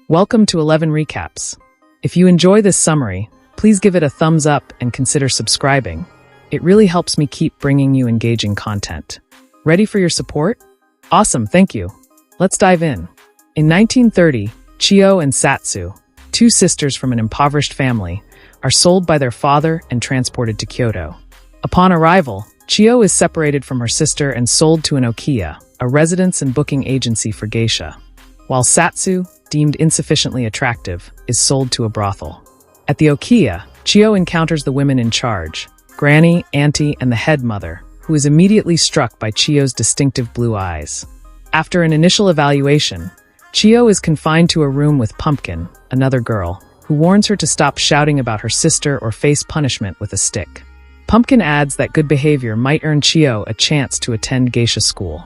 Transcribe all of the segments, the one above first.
Welcome to 11 Recaps. If you enjoy this summary, please give it a thumbs up and consider subscribing. It really helps me keep bringing you engaging content. Ready for your support? Awesome, thank you. Let's dive in. In 1930, Chio and Satsu, two sisters from an impoverished family, are sold by their father and transported to Kyoto. Upon arrival, Chio is separated from her sister and sold to an okiya, a residence and booking agency for geisha, while Satsu, deemed insufficiently attractive, is sold to a brothel. At the okiya, Chio encounters the women in charge, Granny, Auntie, and the head mother, who is immediately struck by Chio's distinctive blue eyes. After an initial evaluation, Chio is confined to a room with Pumpkin, another girl, who warns her to stop shouting about her sister or face punishment with a stick. Pumpkin adds that good behavior might earn Chio a chance to attend geisha school.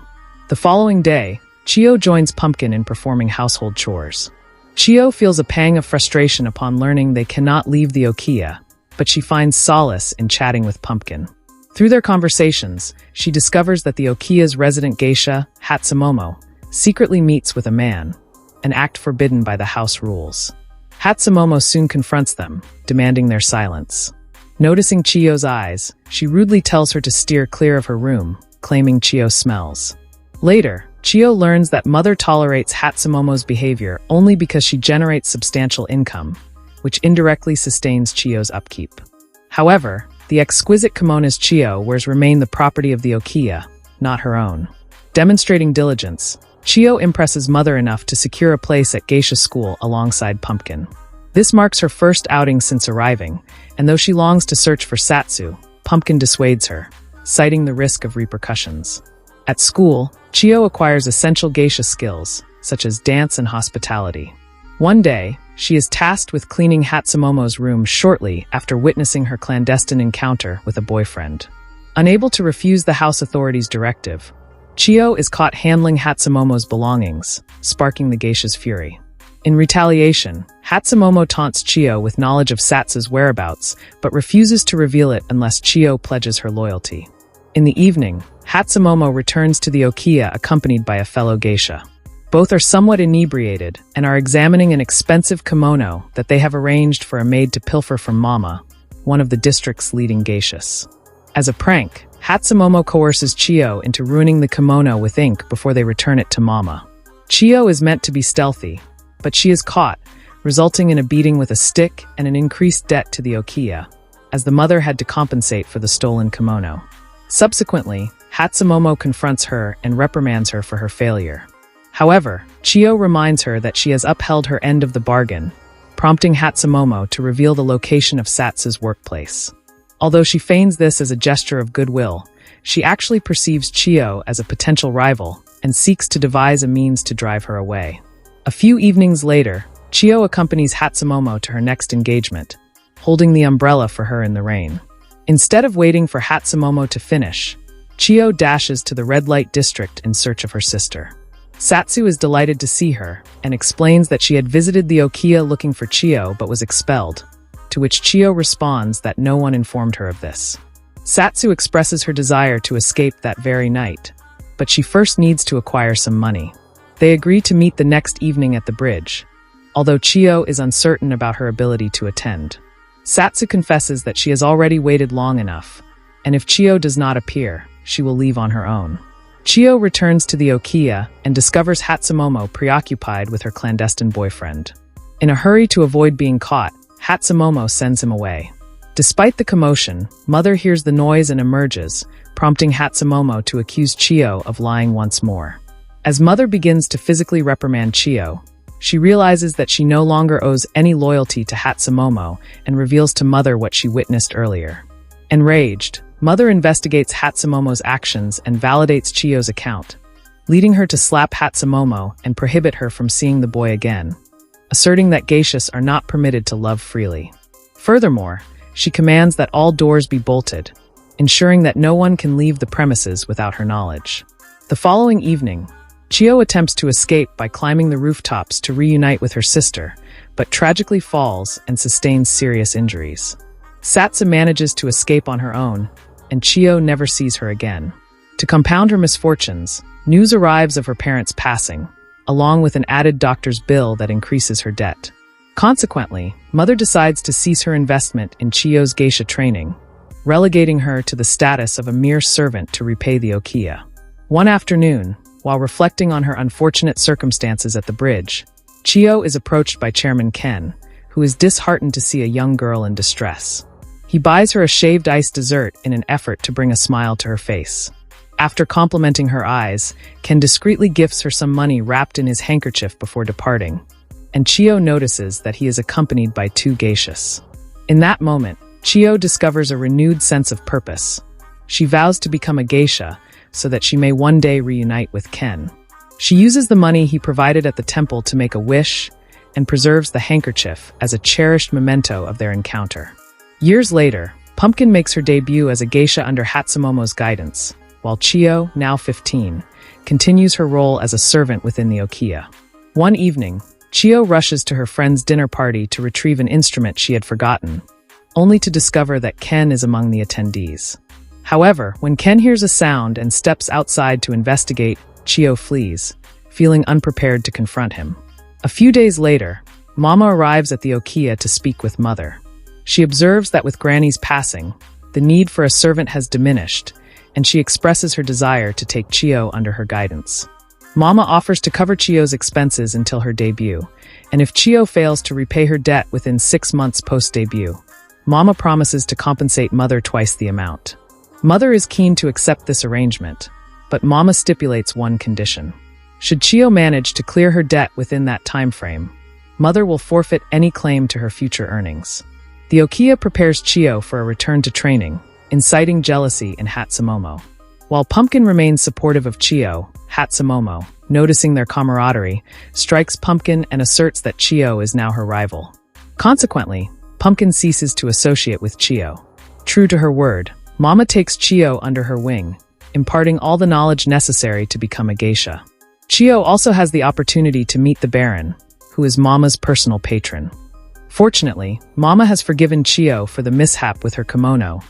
The following day, Chio joins Pumpkin in performing household chores. Chio feels a pang of frustration upon learning they cannot leave the okiya, but she finds solace in chatting with Pumpkin. Through their conversations, she discovers that the okiya's resident geisha, Hatsumomo, secretly meets with a man, an act forbidden by the house rules. Hatsumomo soon confronts them, demanding their silence. Noticing Chio's eyes, she rudely tells her to steer clear of her room, claiming Chio smells. Later, Chio learns that mother tolerates Hatsumomo's behavior only because she generates substantial income, which indirectly sustains Chio's upkeep. However, the exquisite kimonos Chio wears remain the property of the okiya, not her own. Demonstrating diligence, Chio impresses mother enough to secure a place at geisha school alongside Pumpkin. This marks her first outing since arriving, and though she longs to search for Satsu, Pumpkin dissuades her, citing the risk of repercussions. At school, Chio acquires essential geisha skills, such as dance and hospitality. One day, she is tasked with cleaning Hatsumomo's room shortly after witnessing her clandestine encounter with a boyfriend. Unable to refuse the house authorities' directive, Chio is caught handling Hatsumomo's belongings, sparking the geisha's fury. In retaliation, Hatsumomo taunts Chio with knowledge of Satsu's whereabouts, but refuses to reveal it unless Chio pledges her loyalty. In the evening, Hatsumomo returns to the okiya accompanied by a fellow geisha. Both are somewhat inebriated and are examining an expensive kimono that they have arranged for a maid to pilfer from Mama, one of the district's leading geishas. As a prank, Hatsumomo coerces Chio into ruining the kimono with ink before they return it to Mama. Chio is meant to be stealthy, but she is caught, resulting in a beating with a stick and an increased debt to the okiya, as the mother had to compensate for the stolen kimono. Subsequently, Hatsumomo confronts her and reprimands her for her failure. However, Chio reminds her that she has upheld her end of the bargain, prompting Hatsumomo to reveal the location of Satsu's workplace. Although she feigns this as a gesture of goodwill, she actually perceives Chio as a potential rival and seeks to devise a means to drive her away. A few evenings later, Chio accompanies Hatsumomo to her next engagement, holding the umbrella for her in the rain. Instead of waiting for Hatsumomo to finish, Chio dashes to the red light district in search of her sister. Satsu is delighted to see her and explains that she had visited the okiya looking for Chio but was expelled, to which Chio responds that no one informed her of this. Satsu expresses her desire to escape that very night, but she first needs to acquire some money. They agree to meet the next evening at the bridge, although Chio is uncertain about her ability to attend. Satsu confesses that she has already waited long enough, and if Chio does not appear, she will leave on her own. Chio returns to the okiya and discovers Hatsumomo preoccupied with her clandestine boyfriend. In a hurry to avoid being caught, Hatsumomo sends him away. Despite the commotion, Mother hears the noise and emerges, prompting Hatsumomo to accuse Chio of lying once more. As Mother begins to physically reprimand Chio, she realizes that she no longer owes any loyalty to Hatsumomo and reveals to Mother what she witnessed earlier. Enraged, Mother investigates Hatsumomo's actions and validates Chio's account, leading her to slap Hatsumomo and prohibit her from seeing the boy again, asserting that geishas are not permitted to love freely. Furthermore, she commands that all doors be bolted, ensuring that no one can leave the premises without her knowledge. The following evening, Chio attempts to escape by climbing the rooftops to reunite with her sister, but tragically falls and sustains serious injuries. Satsu manages to escape on her own, and Chio never sees her again. To compound her misfortunes, news arrives of her parents' passing, along with an added doctor's bill that increases her debt. Consequently, Mother decides to cease her investment in Chiyo's geisha training, relegating her to the status of a mere servant to repay the Okiya. One afternoon, while reflecting on her unfortunate circumstances at the bridge, Chiyo is approached by Chairman Ken, who is disheartened to see a young girl in distress. He buys her a shaved ice dessert in an effort to bring a smile to her face. After complimenting her eyes, Ken discreetly gifts her some money wrapped in his handkerchief before departing, and Chiyo notices that he is accompanied by 2 geishas. In that moment, Chiyo discovers a renewed sense of purpose. She vows to become a geisha so that she may one day reunite with Ken. She uses the money he provided at the temple to make a wish and preserves the handkerchief as a cherished memento of their encounter. Years later, Pumpkin makes her debut as a geisha under Hatsumomo's guidance, while Chiyo, now 15, continues her role as a servant within the Okiya. One evening, Chiyo rushes to her friend's dinner party to retrieve an instrument she had forgotten, only to discover that Ken is among the attendees. However, when Ken hears a sound and steps outside to investigate, Chiyo flees, feeling unprepared to confront him. A few days later, Mama arrives at the Okiya to speak with Mother. She observes that with Granny's passing, the need for a servant has diminished, and she expresses her desire to take Chiyo under her guidance. Mama offers to cover Chiyo's expenses until her debut, and if Chiyo fails to repay her debt within 6 months post-debut, Mama promises to compensate Mother twice the amount. Mother is keen to accept this arrangement, but Mama stipulates one condition. Should Chiyo manage to clear her debt within that time frame, Mother will forfeit any claim to her future earnings. The Okiya prepares Chiyo for a return to training, inciting jealousy in Hatsumomo. While Pumpkin remains supportive of Chiyo, Hatsumomo, noticing their camaraderie, strikes Pumpkin and asserts that Chiyo is now her rival. Consequently, Pumpkin ceases to associate with Chiyo. True to her word, Mama takes Chiyo under her wing, imparting all the knowledge necessary to become a geisha. Chiyo also has the opportunity to meet the Baron, who is Mama's personal patron. Fortunately, Mama has forgiven Chiyo for the mishap with her kimono,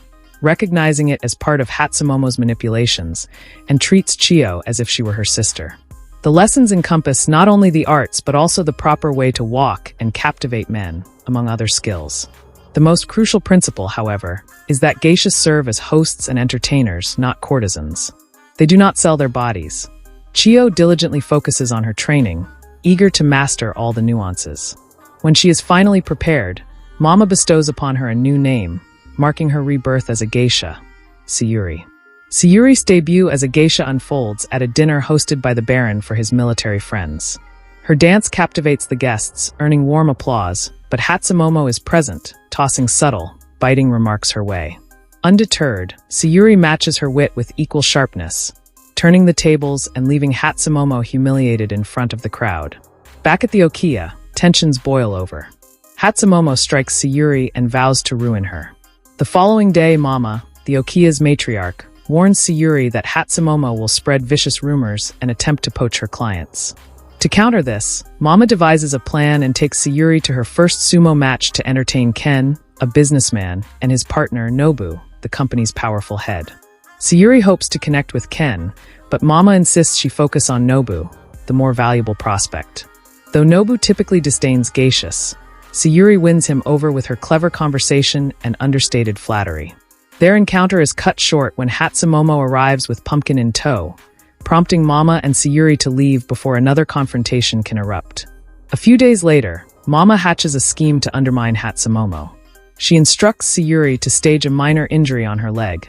recognizing it as part of Hatsumomo's manipulations, and treats Chiyo as if she were her sister. The lessons encompass not only the arts but also the proper way to walk and captivate men, among other skills. The most crucial principle, however, is that geishas serve as hosts and entertainers, not courtesans. They do not sell their bodies. Chiyo diligently focuses on her training, eager to master all the nuances. When she is finally prepared, Mama bestows upon her a new name, marking her rebirth as a geisha, Sayuri. Sayuri's debut as a geisha unfolds at a dinner hosted by the Baron for his military friends. Her dance captivates the guests, earning warm applause, but Hatsumomo is present, tossing subtle, biting remarks her way. Undeterred, Sayuri matches her wit with equal sharpness, turning the tables and leaving Hatsumomo humiliated in front of the crowd. Back at the Okiya, tensions boil over. Hatsumomo strikes Sayuri and vows to ruin her. The following day, Mama, the Okiya's matriarch, warns Sayuri that Hatsumomo will spread vicious rumors and attempt to poach her clients. To counter this, Mama devises a plan and takes Sayuri to her first sumo match to entertain Ken, a businessman, and his partner Nobu, the company's powerful head. Sayuri hopes to connect with Ken, but Mama insists she focus on Nobu, the more valuable prospect. Though Nobu typically disdains geishas, Sayuri wins him over with her clever conversation and understated flattery. Their encounter is cut short when Hatsumomo arrives with Pumpkin in tow, prompting Mama and Sayuri to leave before another confrontation can erupt. A few days later, Mama hatches a scheme to undermine Hatsumomo. She instructs Sayuri to stage a minor injury on her leg,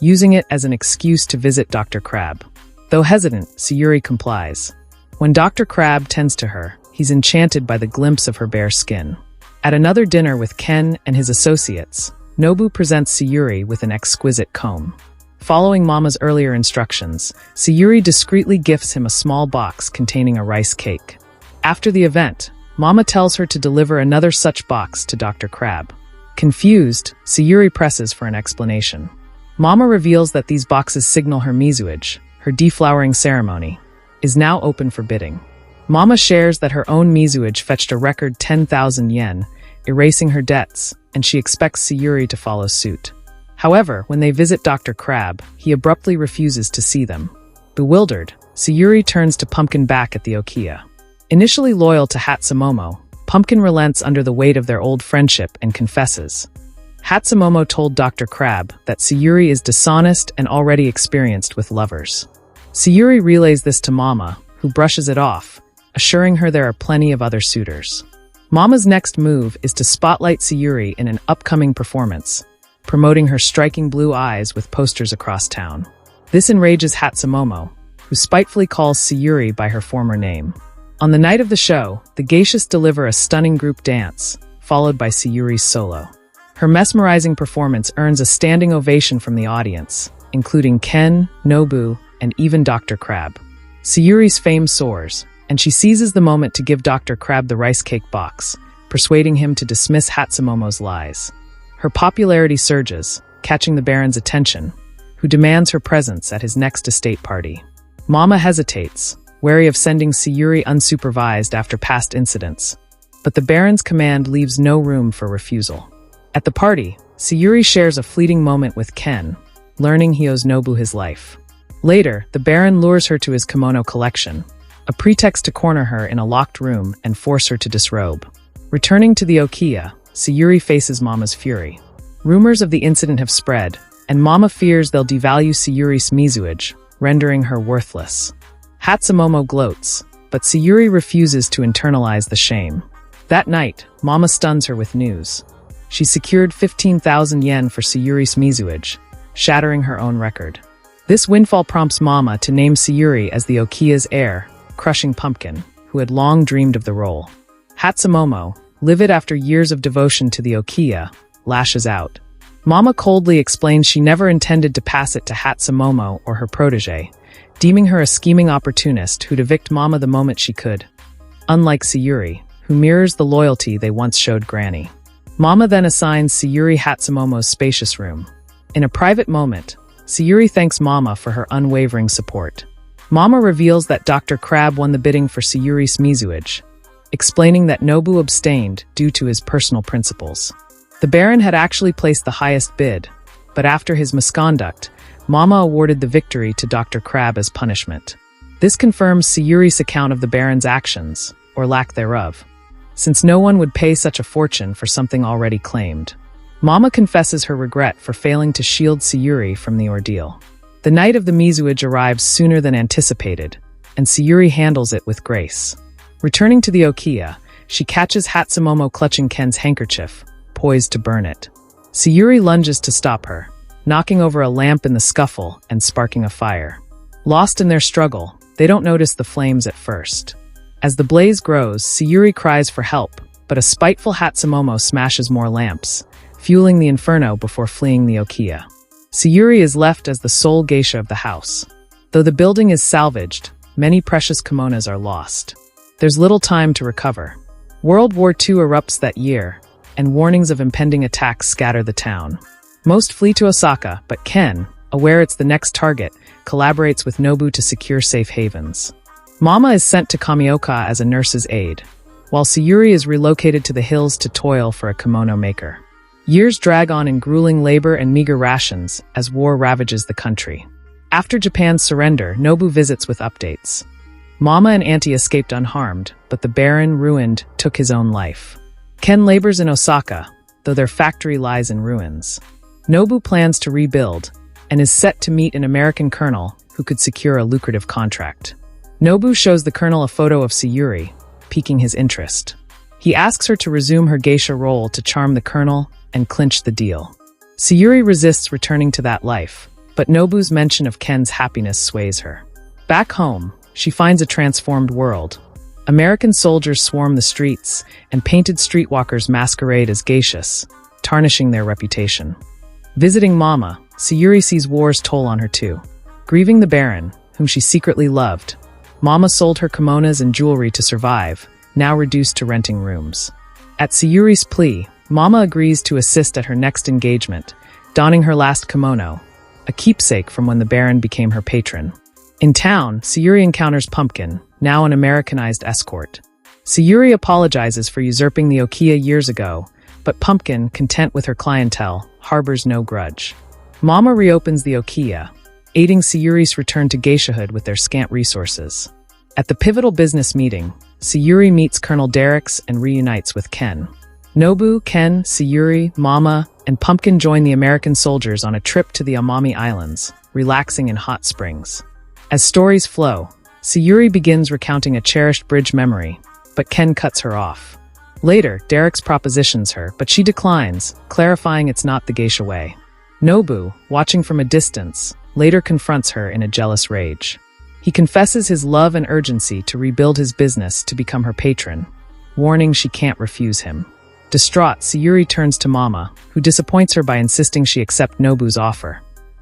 using it as an excuse to visit Dr. Crab. Though hesitant, Sayuri complies. When Dr. Crab tends to her, he's enchanted by the glimpse of her bare skin. At another dinner with Ken and his associates, Nobu presents Sayuri with an exquisite comb. Following Mama's earlier instructions, Sayuri discreetly gifts him a small box containing a rice cake. After the event, Mama tells her to deliver another such box to Dr. Crab. Confused, Sayuri presses for an explanation. Mama reveals that these boxes signal her mizuage, her deflowering ceremony, is now open for bidding. Mama shares that her own mizuage fetched a record 10,000 yen, erasing her debts, and she expects Sayuri to follow suit. However, when they visit Dr. Crab, he abruptly refuses to see them. Bewildered, Sayuri turns to Pumpkin back at the Okiya. Initially loyal to Hatsumomo, Pumpkin relents under the weight of their old friendship and confesses. Hatsumomo told Dr. Crab that Sayuri is dishonest and already experienced with lovers. Sayuri relays this to Mama, who brushes it off, assuring her there are plenty of other suitors. Mama's next move is to spotlight Sayuri in an upcoming performance, promoting her striking blue eyes with posters across town. This enrages Hatsumomo, who spitefully calls Sayuri by her former name. On the night of the show, the geishas deliver a stunning group dance, followed by Sayuri's solo. Her mesmerizing performance earns a standing ovation from the audience, including Ken, Nobu, and even Dr. Crab. Sayuri's fame soars, and she seizes the moment to give Dr. Crab the rice cake box, persuading him to dismiss Hatsumomo's lies. Her popularity surges, catching the Baron's attention, who demands her presence at his next estate party. Mama hesitates, wary of sending Sayuri unsupervised after past incidents, but the Baron's command leaves no room for refusal. At the party, Sayuri shares a fleeting moment with Ken, learning he owes Nobu his life. Later, the Baron lures her to his kimono collection, a pretext to corner her in a locked room and force her to disrobe. Returning to the Okiya, Sayuri faces Mama's fury. Rumors of the incident have spread, and Mama fears they'll devalue Sayuri's mizuage, rendering her worthless. Hatsumomo gloats, but Sayuri refuses to internalize the shame. That night, Mama stuns her with news. She secured 15,000 yen for Sayuri's mizuage, shattering her own record. This windfall prompts Mama to name Sayuri as the Okiya's heir, crushing Pumpkin, who had long dreamed of the role. Hatsumomo, livid after years of devotion to the Okiya, lashes out. Mama coldly explains she never intended to pass it to Hatsumomo or her protege, deeming her a scheming opportunist who'd evict Mama the moment she could. Unlike Sayuri, who mirrors the loyalty they once showed Granny. Mama then assigns Sayuri Hatsumomo's spacious room. In a private moment, Sayuri thanks Mama for her unwavering support. Mama reveals that Dr. Crab won the bidding for Sayuri's mizuage, explaining that Nobu abstained due to his personal principles. The Baron had actually placed the highest bid, but after his misconduct, Mama awarded the victory to Dr. Crab as punishment. This confirms Sayuri's account of the Baron's actions, or lack thereof, since no one would pay such a fortune for something already claimed. Mama confesses her regret for failing to shield Sayuri from the ordeal. The night of the mizuage arrives sooner than anticipated, and Sayuri handles it with grace. Returning to the Okiya, she catches Hatsumomo clutching Ken's handkerchief, poised to burn it. Sayuri lunges to stop her, knocking over a lamp in the scuffle and sparking a fire. Lost in their struggle, they don't notice the flames at first. As the blaze grows, Sayuri cries for help, but a spiteful Hatsumomo smashes more lamps, fueling the inferno before fleeing the Okiya. Sayuri is left as the sole geisha of the house. Though the building is salvaged, many precious kimonos are lost. There's little time to recover. World War II erupts that year, and warnings of impending attacks scatter the town. Most flee to Osaka, but Ken, aware it's the next target, collaborates with Nobu to secure safe havens. Mama is sent to Kamioka as a nurse's aide, while Sayuri is relocated to the hills to toil for a kimono maker. Years drag on in grueling labor and meager rations as war ravages the country. After Japan's surrender, Nobu visits with updates. Mama and Auntie escaped unharmed, but the Baron, ruined, took his own life. Ken labors in Osaka, though their factory lies in ruins. Nobu plans to rebuild, and is set to meet an American colonel who could secure a lucrative contract. Nobu shows the colonel a photo of Sayuri, piquing his interest. He asks her to resume her geisha role to charm the colonel and clinch the deal. Sayuri resists returning to that life, but Nobu's mention of Ken's happiness sways her. Back home, she finds a transformed world. American soldiers swarm the streets, and painted streetwalkers masquerade as geishas, tarnishing their reputation. Visiting Mama, Sayuri sees war's toll on her too. Grieving the Baron, whom she secretly loved, Mama sold her kimonos and jewelry to survive, now reduced to renting rooms. At Sayuri's plea, Mama agrees to assist at her next engagement, donning her last kimono, a keepsake from when the Baron became her patron. In town, Sayuri encounters Pumpkin, now an Americanized escort. Sayuri apologizes for usurping the Okiya years ago, but Pumpkin, content with her clientele, harbors no grudge. Mama reopens the Okiya, aiding Sayuri's return to geishahood with their scant resources. At the pivotal business meeting, Sayuri meets Colonel Derricks and reunites with Ken. Nobu, Ken, Sayuri, Mama, and Pumpkin join the American soldiers on a trip to the Amami Islands, relaxing in hot springs. As stories flow, Sayuri begins recounting a cherished bridge memory, but Ken cuts her off. Later, Derricks propositions her, but she declines, clarifying it's not the geisha way. Nobu, watching from a distance, later confronts her in a jealous rage. He confesses his love and urgency to rebuild his business to become her patron, warning she can't refuse him. Distraught, Sayuri turns to Mama, who disappoints her by insisting she accept Nobu's offer.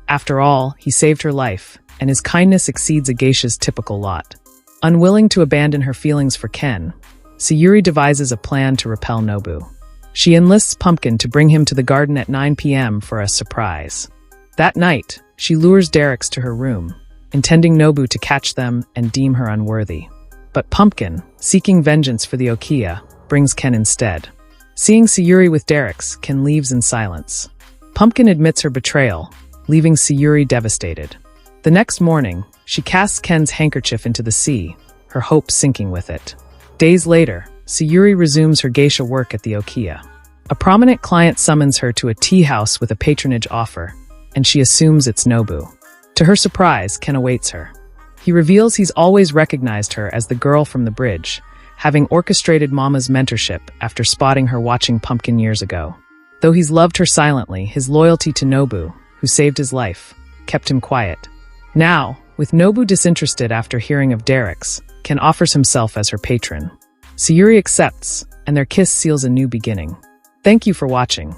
After all, he saved her life, and his kindness exceeds a geisha's typical lot. Unwilling to abandon her feelings for Ken, Sayuri devises a plan to repel Nobu. She enlists Pumpkin to bring him to the garden at 9 p.m. for a surprise. That night, she lures Derricks to her room, intending Nobu to catch them and deem her unworthy. But Pumpkin, seeking vengeance for the Okiya, brings Ken instead. Seeing Sayuri with Derricks, Ken leaves in silence. Pumpkin admits her betrayal, leaving Sayuri devastated. The next morning, she casts Ken's handkerchief into the sea, her hopes sinking with it. Days later, Sayuri resumes her geisha work at the Okiya. A prominent client summons her to a tea house with a patronage offer, and she assumes it's Nobu. To her surprise, Ken awaits her. He reveals he's always recognized her as the girl from the bridge, having orchestrated Mama's mentorship after spotting her watching Pumpkin years ago. Though he's loved her silently, his loyalty to Nobu, who saved his life, kept him quiet. Now, with Nobu disinterested after hearing of Derricks, Ken offers himself as her patron. Sayuri accepts, and their kiss seals a new beginning. Thank you for watching.